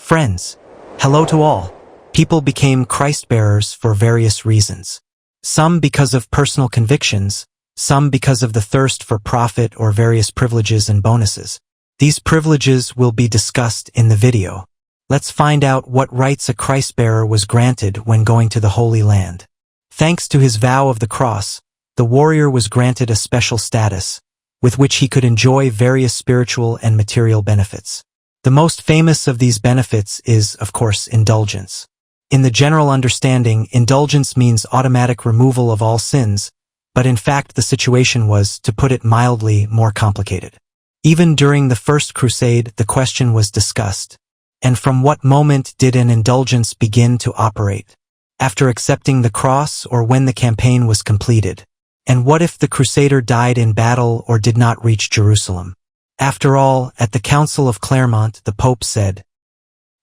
Friends, hello to all. People became Christ-bearers for various reasons. Some because of personal convictions, some because of the thirst for profit or various privileges and bonuses. These privileges will be discussed in the video. Let's find out what rights a Christ-bearer was granted when going to the Holy Land. Thanks to his vow of the cross, the warrior was granted a special status, with which he could enjoy various spiritual and material benefits. The most famous of these benefits is, of course, indulgence. In the general understanding, indulgence means automatic removal of all sins, but in fact the situation was, to put it mildly, more complicated. Even during the First Crusade, the question was discussed. And from what moment did an indulgence begin to operate? After accepting the cross or when the campaign was completed? And what if the Crusader died in battle or did not reach Jerusalem? After all, at the Council of Clermont, the Pope said,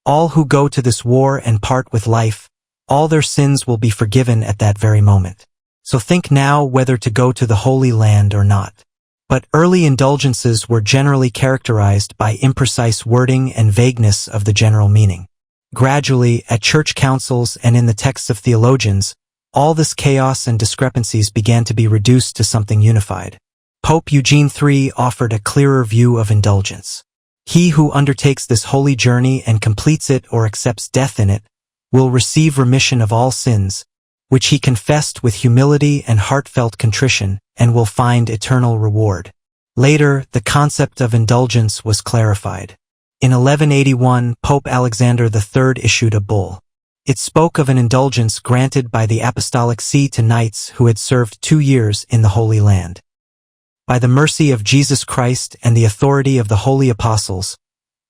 "All who go to this war and part with life, all their sins will be forgiven at that very moment. So think now whether to go to the Holy Land or not." But early indulgences were generally characterized by imprecise wording and vagueness of the general meaning. Gradually, at church councils and in the texts of theologians, all this chaos and discrepancies began to be reduced to something unified. Pope Eugene III offered a clearer view of indulgence. He who undertakes this holy journey and completes it or accepts death in it will receive remission of all sins, which he confessed with humility and heartfelt contrition, and will find eternal reward. Later, the concept of indulgence was clarified. In 1181, Pope Alexander III issued a bull. It spoke of an indulgence granted by the Apostolic See to knights who had served 2 years in the Holy Land. By the mercy of Jesus Christ and the authority of the holy apostles,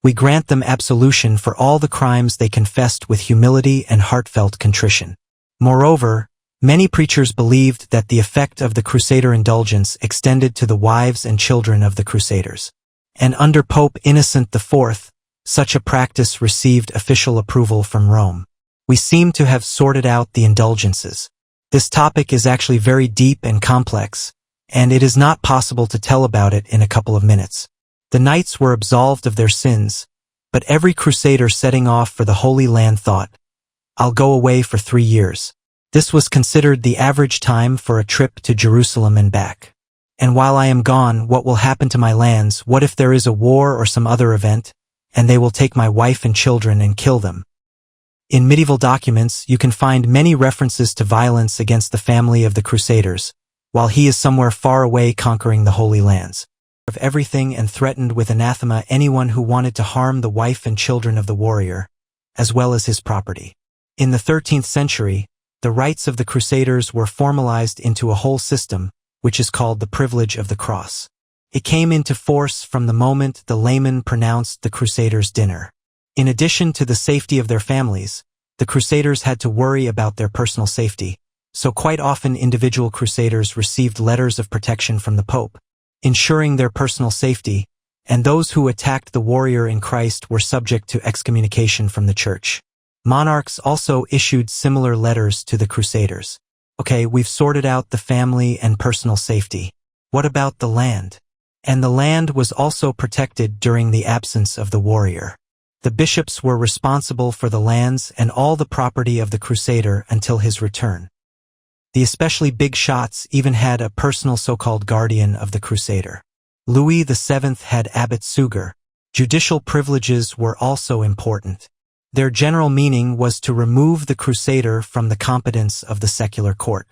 we grant them absolution for all the crimes they confessed with humility and heartfelt contrition. Moreover, many preachers believed that the effect of the Crusader indulgence extended to the wives and children of the Crusaders. And under Pope Innocent IV, such a practice received official approval from Rome. We seem to have sorted out the indulgences. This topic is actually very deep and complex, and it is not possible to tell about it in a couple of minutes. The knights were absolved of their sins, but every crusader setting off for the Holy Land thought, "I'll go away for 3 years." This was considered the average time for a trip to Jerusalem and back. And while I am gone, what will happen to my lands? What if there is a war or some other event, and they will take my wife and children and kill them? In medieval documents, you can find many references to violence against the family of the Crusaders, while he is somewhere far away conquering the Holy Lands. Of everything and threatened with anathema anyone who wanted to harm the wife and children of the warrior, as well as his property. In the 13th century, the rights of the Crusaders were formalized into a whole system, which is called the privilege of the cross. It came into force from the moment the layman pronounced the Crusaders' dinner. In addition to the safety of their families, the Crusaders had to worry about their personal safety, so quite often individual Crusaders received letters of protection from the Pope, ensuring their personal safety, and those who attacked the warrior in Christ were subject to excommunication from the Church. Monarchs also issued similar letters to the Crusaders. Okay, we've sorted out the family and personal safety. What about the land? And the land was also protected during the absence of the warrior. The bishops were responsible for the lands and all the property of the Crusader until his return. The especially big shots even had a personal so-called guardian of the Crusader. Louis VII had Abbot Suger. Judicial privileges were also important. Their general meaning was to remove the Crusader from the competence of the secular court.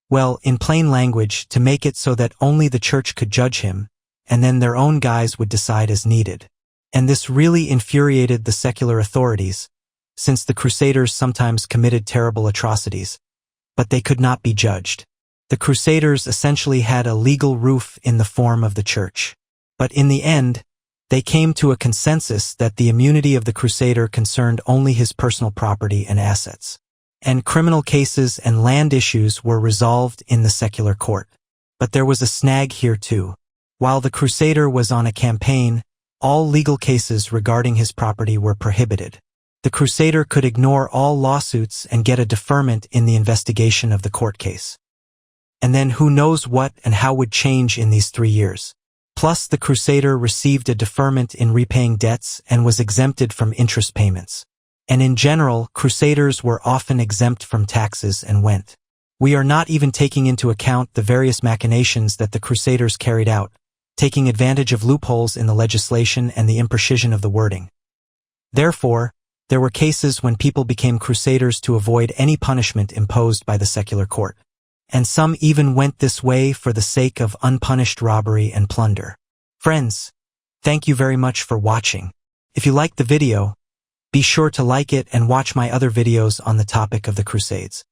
Well, in plain language, to make it so that only the Church could judge him, and then their own guys would decide as needed. And this really infuriated the secular authorities, since the Crusaders sometimes committed terrible atrocities, but they could not be judged. The Crusaders essentially had a legal roof in the form of the Church. But in the end, they came to a consensus that the immunity of the Crusader concerned only his personal property and assets. And criminal cases and land issues were resolved in the secular court. But there was a snag here too. While the Crusader was on a campaign, all legal cases regarding his property were prohibited. The Crusader could ignore all lawsuits and get a deferment in the investigation of the court case. And then who knows what and how would change in these 3 years. Plus, the Crusader received a deferment in repaying debts and was exempted from interest payments. And in general, Crusaders were often exempt from taxes and went. We are not even taking into account the various machinations that the Crusaders carried out, taking advantage of loopholes in the legislation and the imprecision of the wording. Therefore, there were cases when people became Crusaders to avoid any punishment imposed by the secular court. And some even went this way for the sake of unpunished robbery and plunder. Friends, thank you very much for watching. If you liked the video, be sure to like it and watch my other videos on the topic of the Crusades.